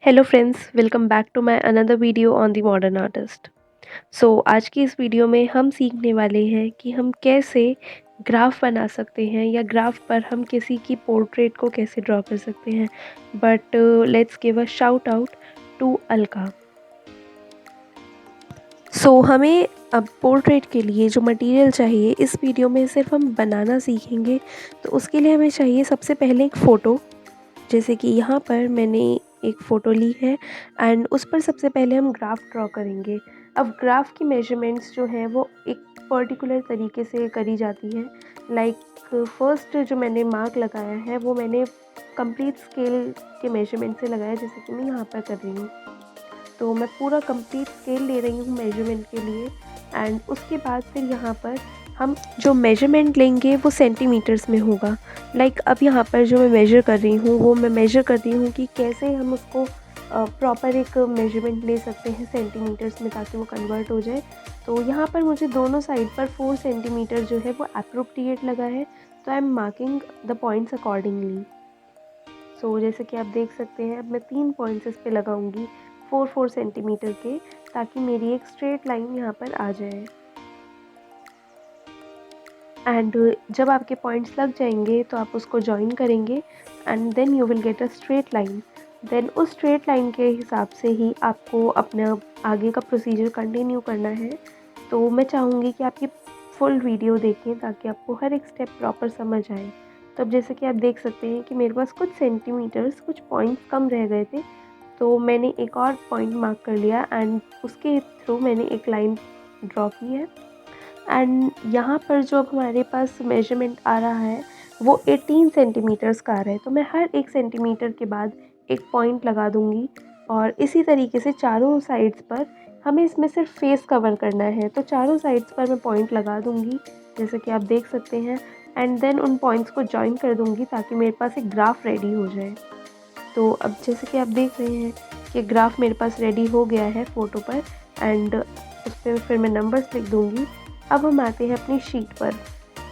Hello friends, welcome back to my another video on the modern artist. आज की इस video में हम सीखने वाले हैं कि हम कैसे ग्राफ बना सकते हैं या ग्राफ पर हम किसी की पोर्ट्रेट को कैसे ड्रॉ कर सकते हैं। But let's give a shout out to Alka. हमें अब पोर्ट्रेट के लिए जो मटेरियल चाहिए इस वीडियो में सिर्फ हम बनाना सीखेंगे। तो उसके लिए हमें चाहिए सबसे पहले एक फ़ोटो। जैसे कि यहाँ पर मैंने एक फ़ोटो ली है एंड उस पर सबसे पहले हम ग्राफ ड्रॉ करेंगे। अब ग्राफ की मेजरमेंट्स जो हैं वो एक पर्टिकुलर तरीके से करी जाती है। फर्स्ट जो मैंने मार्क लगाया है वो मैंने कंप्लीट स्केल के मेजरमेंट से लगाया, जैसे कि मैं यहाँ पर कर रही हूँ। तो मैं पूरा कंप्लीट स्केल ले रही हूँ मेजरमेंट के लिए एंड उसके बाद फिर यहाँ पर हम जो मेजरमेंट लेंगे वो सेंटीमीटर्स में होगा। अब यहाँ पर जो मैं मेजर कर रही हूँ वो मैं मेजर कर रही हूँ कि कैसे हम उसको प्रॉपर एक मेजरमेंट ले सकते हैं सेंटीमीटर्स में ताकि वो कन्वर्ट हो जाए। तो यहाँ पर मुझे दोनों साइड पर 4 सेंटीमीटर जो है वो अप्रोप्रिएट लगा है। तो I am marking the points accordingly. जैसे कि आप देख सकते हैं, अब मैं 3 पॉइंट्स इस पे लगाऊंगी 4-4 सेंटीमीटर के, ताकि मेरी एक स्ट्रेट लाइन यहाँ पर आ जाए। एंड जब आपके पॉइंट्स लग जाएंगे तो आप उसको जॉइन करेंगे and then you will get a straight line. Then उस स्ट्रेट लाइन के हिसाब से ही आपको अपना आगे का प्रोसीजर कंटिन्यू करना है। तो मैं चाहूँगी कि आप ये फुल वीडियो देखें ताकि आपको हर एक स्टेप प्रॉपर समझ आए। तो अब जैसे कि आप देख सकते हैं कि मेरे पास कुछ सेंटीमीटर्स, कुछ पॉइंट्स कम रह गए थे, तो मैंने एक और पॉइंट मार्क कर लिया एंड उसके थ्रू मैंने एक लाइन ड्रॉ की है। एंड यहाँ पर जो अब हमारे पास मेजरमेंट आ रहा है वो 18 सेंटीमीटर्स का आ रहा है। तो मैं हर 1 सेंटीमीटर के बाद एक पॉइंट लगा दूँगी और इसी तरीके से चारों साइड्स पर हमें इसमें सिर्फ फेस कवर करना है। तो चारों साइड्स पर मैं पॉइंट लगा दूँगी, जैसे कि आप देख सकते हैं, एंड देन उन पॉइंट्स को जॉइन कर दूँगी ताकि मेरे पास एक ग्राफ रेडी हो जाए। तो अब जैसे कि आप देख रहे हैं कि ग्राफ मेरे पास रेडी हो गया है फ़ोटो पर एंड उस पर फिर मैं नंबर्स लिख दूँगी। अब हम आते हैं अपनी शीट पर।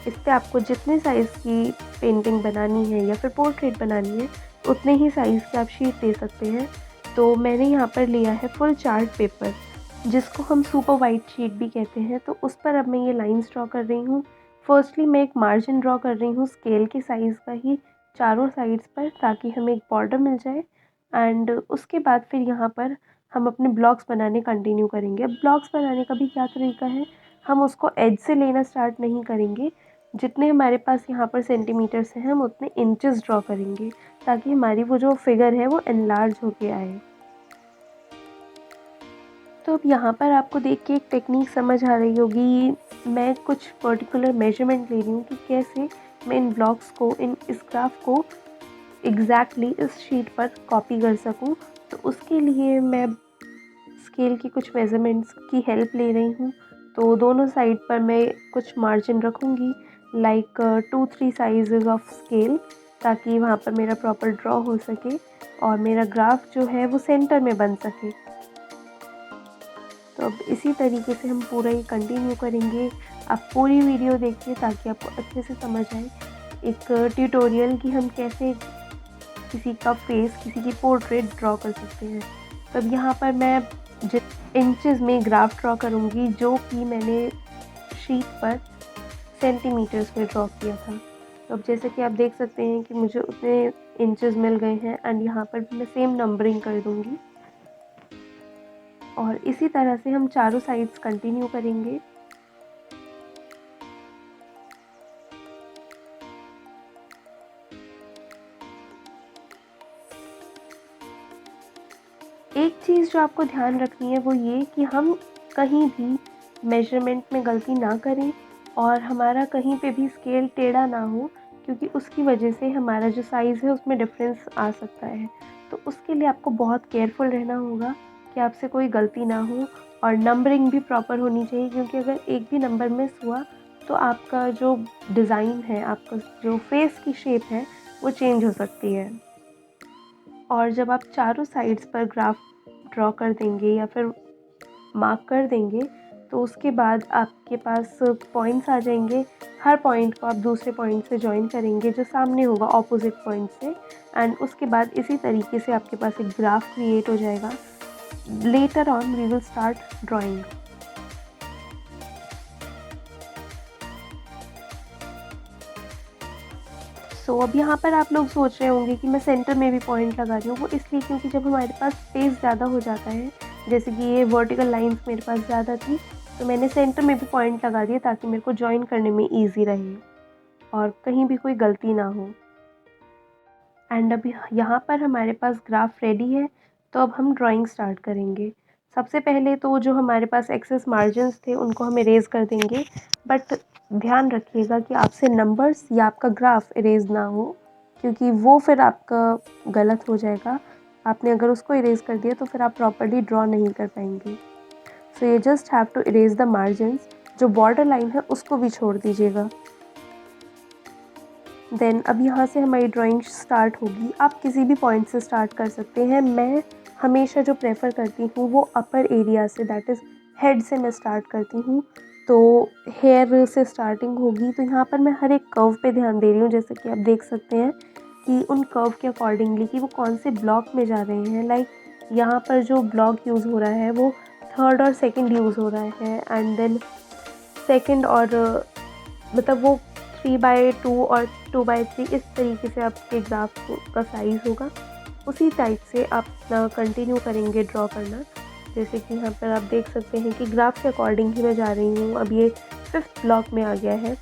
इस पे आपको जितने साइज़ की पेंटिंग बनानी है या फिर पोर्ट्रेट बनानी है, उतने ही साइज़ के आप शीट ले सकते हैं। तो मैंने यहाँ पर लिया है फुल चार्ट पेपर, जिसको हम सुपर वाइट शीट भी कहते हैं। तो उस पर अब मैं ये लाइन्स ड्रॉ कर रही हूँ। फर्स्टली मैं एक मार्जिन ड्रॉ कर रही हूँ स्केल के साइज़ का ही चारों साइड्स पर, ताकि हमें एक बॉर्डर मिल जाए। एंड उसके बाद फिर यहाँ पर हम अपने ब्लॉक्स बनाने कंटिन्यू करेंगे। अब ब्लॉक्स बनाने का भी क्या तरीका है, हम उसको एज से लेना स्टार्ट नहीं करेंगे। जितने हमारे पास यहाँ पर सेंटीमीटर्स हैं हम उतने इंचेस ड्रॉ करेंगे, ताकि हमारी वो जो फिगर है वो एनलार्ज होके आए। तो अब यहाँ पर आपको देख के एक टेक्निक समझ आ रही होगी, मैं कुछ पर्टिकुलर मेजरमेंट ले रही हूँ कि कैसे मैं इन ब्लॉक्स को, इस ग्राफ को एग्जैक्टली इस शीट पर कॉपी कर सकूँ। तो उसके लिए मैं स्केल की कुछ मेज़रमेंट्स की हेल्प ले रही हूँ। तो दोनों साइड पर मैं कुछ मार्जिन रखूँगी, 2-3 साइज़ेस ऑफ स्केल, ताकि वहाँ पर मेरा प्रॉपर ड्रॉ हो सके और मेरा ग्राफ जो है वो सेंटर में बन सके। तो अब इसी तरीके से हम पूरा ये कंटिन्यू करेंगे। आप पूरी वीडियो देखिए ताकि आपको अच्छे से समझ आए एक ट्यूटोरियल कि हम कैसे किसी का फेस, किसी की पोर्ट्रेट ड्रॉ कर सकते हैं। तब यहाँ पर मैं जिस इंचेस में ग्राफ ड्रॉ करूँगी, जो कि मैंने शीट पर सेंटीमीटर्स में ड्रॉ किया था। तो अब जैसे कि आप देख सकते हैं कि मुझे उतने इंचेस मिल गए हैं एंड यहाँ पर भी मैं सेम नंबरिंग कर दूँगी और इसी तरह से हम चारों साइड्स कंटिन्यू करेंगे। एक चीज़ जो आपको ध्यान रखनी है वो ये कि हम कहीं भी मेजरमेंट में गलती ना करें और हमारा कहीं पे भी स्केल टेढ़ा ना हो, क्योंकि उसकी वजह से हमारा जो साइज़ है उसमें डिफरेंस आ सकता है। तो उसके लिए आपको बहुत केयरफुल रहना होगा कि आपसे कोई गलती ना हो और नंबरिंग भी प्रॉपर होनी चाहिए, क्योंकि अगर एक भी नंबर मिस हुआ तो आपका जो डिज़ाइन है, आपका जो फेस की शेप है, वो चेंज हो सकती है। और जब आप चारों साइड्स पर ग्राफ ड्रॉ कर देंगे या फिर मार्क कर देंगे, तो उसके बाद आपके पास पॉइंट्स आ जाएंगे। हर पॉइंट को आप दूसरे पॉइंट से जॉइन करेंगे जो सामने होगा ऑपोजिट पॉइंट से। एंड उसके बाद इसी तरीके से आपके पास एक ग्राफ क्रिएट हो जाएगा। Later on we will start drawing. So अब यहाँ पर आप लोग सोच रहे होंगे कि मैं सेंटर में भी पॉइंट लगा रही हूँ। वो इसलिए क्योंकि जब हमारे पास स्पेस ज़्यादा हो जाता है, जैसे कि ये वर्टिकल लाइंस मेरे पास ज़्यादा थी, तो मैंने सेंटर में भी पॉइंट लगा दिया ताकि मेरे को जॉइन करने में ईजी रहे और कहीं भी कोई गलती ना हो। एंड अब यहाँ पर हमारे पास ग्राफ रेडी है, तो अब हम ड्राइंग स्टार्ट करेंगे। सबसे पहले तो जो हमारे पास एक्सेस मार्जिन्स थे उनको हम इरेज़ कर देंगे, बट ध्यान रखिएगा कि आपसे नंबर्स या आपका ग्राफ इरेज़ ना हो, क्योंकि वो फिर आपका गलत हो जाएगा। आपने अगर उसको इरेज़ कर दिया तो फिर आप प्रॉपर्ली ड्रॉ नहीं कर पाएंगे। सो you just have to erase the margins। जो बॉर्डर लाइन है उसको भी छोड़ दीजिएगा। देन अब यहाँ से हमारी ड्राइंग स्टार्ट होगी। आप किसी भी पॉइंट से स्टार्ट कर सकते हैं। मैं हमेशा जो प्रेफर करती हूँ वो अपर एरिया से, दैट इज़ हेड से मैं स्टार्ट करती हूँ। तो हेयर से स्टार्टिंग होगी, तो यहाँ पर मैं हर एक कर्व पे ध्यान दे रही हूँ, जैसे कि आप देख सकते हैं कि उन कर्व के अकॉर्डिंगली कि वो कौन से ब्लॉक में जा रहे हैं। लाइक यहाँ पर जो ब्लॉक यूज़ हो रहा है वो थर्ड और सेकंड यूज़ हो रहा है, एंड देन सेकंड और मतलब वो 3/2 और 2/3 इस तरीके से आपके ग्राफ का साइज़ होगा। उसी टाइप से आप अपना कंटिन्यू करेंगे ड्रॉ करना। जैसे कि यहाँ पर आप देख सकते हैं कि ग्राफ के अकॉर्डिंग ही मैं जा रही हूँ। अब ये 5th ब्लॉक में आ गया है,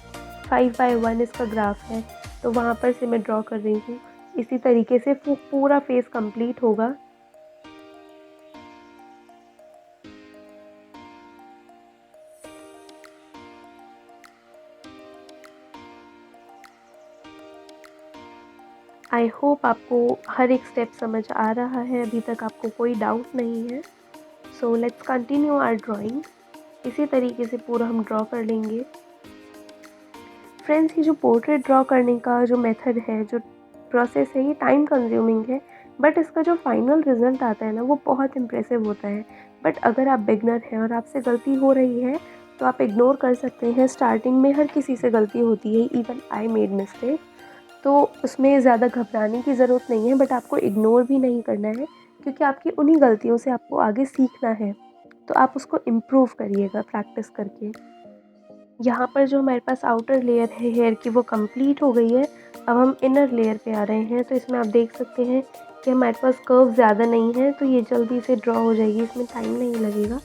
5/1 इसका ग्राफ है, तो वहाँ पर से मैं ड्रॉ कर रही हूँ। इसी तरीके से पूरा फेस कंप्लीट होगा। आई होप आपको हर एक स्टेप समझ आ रहा है, अभी तक आपको कोई डाउट नहीं है। So let's continue our drawing. इसी तरीके से पूरा हम ड्रॉ कर लेंगे। फ्रेंड्स, ये जो पोर्ट्रेट ड्रॉ करने का जो मेथड है, जो प्रोसेस है, ये टाइम कंज्यूमिंग है, बट इसका जो फाइनल रिजल्ट आता है ना, वो बहुत इम्प्रेसिव होता है। बट अगर आप बिगनर हैं और आपसे गलती हो रही है तो आप इग्नोर कर सकते हैं। स्टार्टिंग में हर किसी से गलती होती है, इवन आई मेड मिस्टेक। तो उसमें ज़्यादा घबराने की ज़रूरत नहीं है, बट आपको इग्नोर भी नहीं करना है, क्योंकि आपकी उन्हीं गलतियों से आपको आगे सीखना है। तो आप उसको इम्प्रूव करिएगा प्रैक्टिस करके। यहाँ पर जो हमारे पास आउटर लेयर है हेयर की, वो कंप्लीट हो गई है। अब हम इनर लेयर पे आ रहे हैं। तो इसमें आप देख सकते हैं कि हमारे पास कर्व ज़्यादा नहीं है, तो ये जल्दी से ड्रॉ हो जाएगी, इसमें टाइम नहीं लगेगा।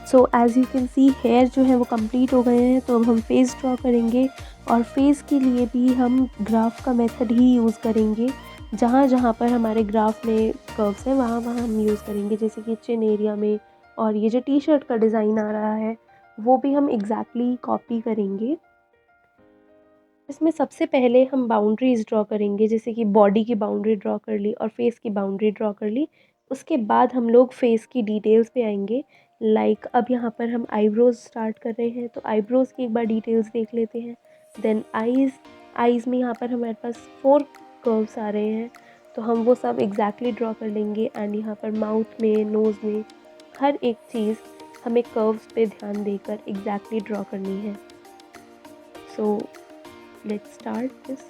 So as you can see here जो है वो कंप्लीट हो गए हैं। तो अब हम फेस ड्रॉ करेंगे, और फेस के लिए भी हम ग्राफ का मेथड ही यूज़ करेंगे। जहाँ जहाँ पर हमारे ग्राफ में कर्व्स हैं वहाँ वहाँ हम यूज़ करेंगे, जैसे कि चिन एरिया में। और ये जो टी शर्ट का डिज़ाइन आ रहा है वो भी हम एग्जैक्टली कॉपी करेंगे। इसमें सबसे पहले हम बाउंड्रीज़ ड्रॉ करेंगे, जैसे कि बॉडी की बाउंड्री ड्रॉ कर ली और फेस की बाउंड्री ड्रॉ कर ली। उसके बाद हम लोग फेस की डिटेल्स पे आएंगे। लाइक अब यहाँ पर हम आईब्रोज़ स्टार्ट कर रहे हैं, तो आईब्रोज़ की एक बार डिटेल्स देख लेते हैं। देन आईज़, आईज़ में यहाँ पर हमारे पास 4 कर्व्स आ रहे हैं, तो हम वो सब एग्जैक्टली ड्रॉ कर लेंगे। एंड यहाँ पर माउथ में, नोज़ में, हर एक चीज़ हमें कर्व्स पे ध्यान देकर एग्जैक्टली ड्रॉ करनी है। सो let's start this।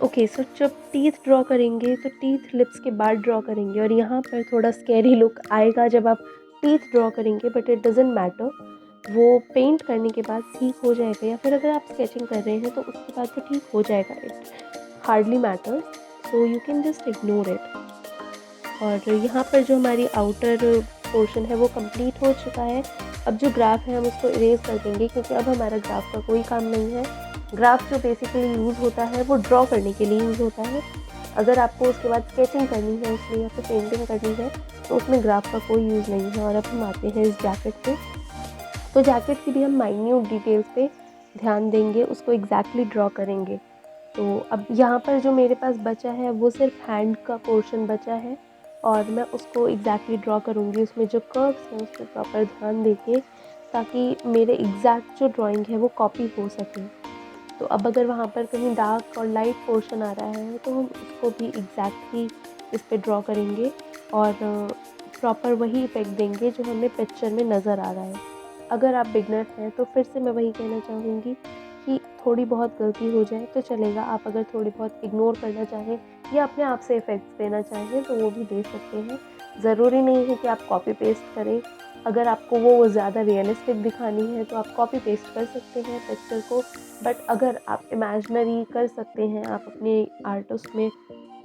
ओके, सो जब टीथ ड्रॉ करेंगे तो टीथ लिप्स के बाद ड्रॉ करेंगे और यहाँ पर थोड़ा स्कैरी लुक आएगा जब आप टीथ ड्रॉ करेंगे, बट इट डज़न्ट मैटर। वो पेंट करने के बाद ठीक हो जाएगा, या फिर अगर आप स्केचिंग कर रहे हैं तो उसके बाद भी ठीक हो जाएगा। It hardly matters, so you can just ignore it. और यहाँ पर जो हमारी आउटर पोर्शन है वो कंप्लीट हो चुका है। अब जो ग्राफ है हम उसको इरेज कर देंगे, क्योंकि अब हमारा ग्राफ का कोई काम नहीं है। ग्राफ जो बेसिकली यूज़ होता है वो ड्रॉ करने के लिए यूज़ होता है। अगर आपको उसके बाद स्केचिंग करनी है उसमें या फिर पेंटिंग करनी है तो उसमें ग्राफ का कोई यूज़ नहीं है। और अब हम आते हैं इस जैकेट पे। तो जैकेट की भी हम माइन्यूट डिटेल्स पे ध्यान देंगे, उसको एग्जैक्टली ड्रॉ करेंगे। तो अब यहाँ पर जो मेरे पास बचा है वो सिर्फ हैंड का पोर्शन बचा है और मैं उसको एग्जैक्टली ड्रॉ करूँगी। उसमें जो कर्व्स हैं उस पर प्रॉपर ध्यान देके, ताकि मेरे एग्जैक्ट जो ड्राइंग है वो कॉपी हो सके। तो अब अगर वहाँ पर कहीं डार्क और लाइट पोर्शन आ रहा है तो हम उसको भी एग्जैक्टली इस पे ड्रॉ करेंगे और प्रॉपर वही इफेक्ट देंगे जो हमें पिक्चर में नज़र आ रहा है। अगर आप बिगनर हैं तो फिर से मैं वही कहना चाहूँगी कि थोड़ी बहुत गलती हो जाए तो चलेगा। आप अगर थोड़ी बहुत इग्नोर करना चाहें या अपने आप से इफ़ेक्ट्स देना चाहें तो वो भी दे सकते हैं। ज़रूरी नहीं है कि आप कॉपी पेस्ट करें। अगर आपको वो ज़्यादा रियलिस्टिक दिखानी है तो आप कॉपी पेस्ट कर सकते हैं पिक्चर को, बट अगर आप इमेजिनरी कर सकते हैं, आप अपने आर्ट उसमें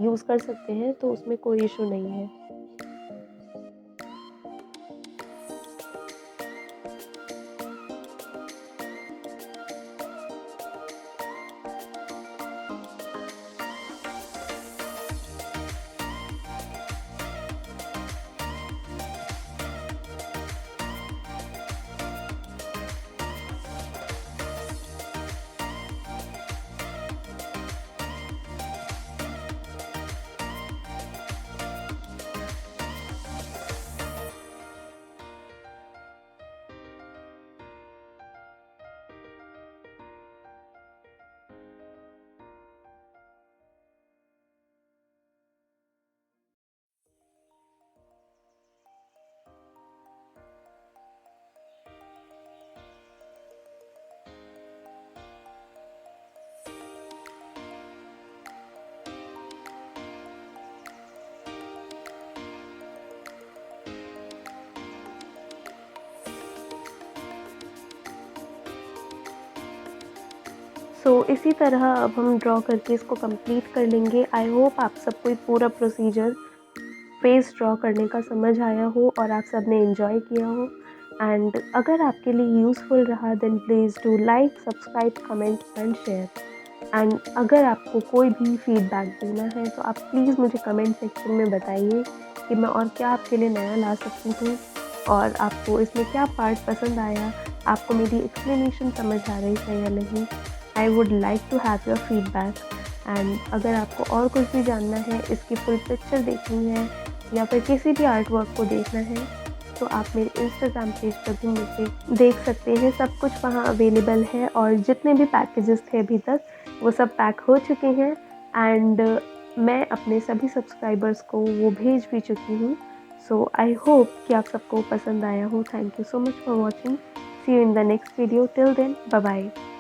यूज़ कर सकते हैं, तो उसमें कोई इशू नहीं है। इसी तरह अब हम ड्रॉ करके इसको कंप्लीट कर लेंगे। आई होप आप सबको ये पूरा प्रोसीजर फेस ड्रॉ करने का समझ आया हो और आप सब ने एंजॉय किया हो। एंड अगर आपके लिए यूज़फुल रहा then please do like, subscribe, comment and share. And अगर आपको कोई भी फीडबैक देना है तो आप प्लीज़ मुझे कमेंट सेक्शन में बताइए कि मैं और क्या आपके लिए नया ला सकती हूँ, और आपको इसमें क्या पार्ट पसंद आया, आपको मेरी एक्सप्लेनेशन समझ आ रही है या नहीं। I would like to have your feedback. And अगर आपको और कुछ भी जानना है, इसकी फुल पिक्चर देखनी है या फिर किसी भी आर्ट वर्क को देखना है तो आप मेरे इंस्टाग्राम पेज पर भी मुझे देख सकते हैं। सब कुछ वहाँ अवेलेबल है और जितने भी पैकेजेस थे अभी तक वो सब पैक हो चुके हैं। एंड मैं अपने सभी सब्सक्राइबर्स को वो भेज भी चुकी हूँ। सो आई होप कि आप सबको पसंद आया हो। Thank you so much for watching. See you in the next video. Till then, bye bye.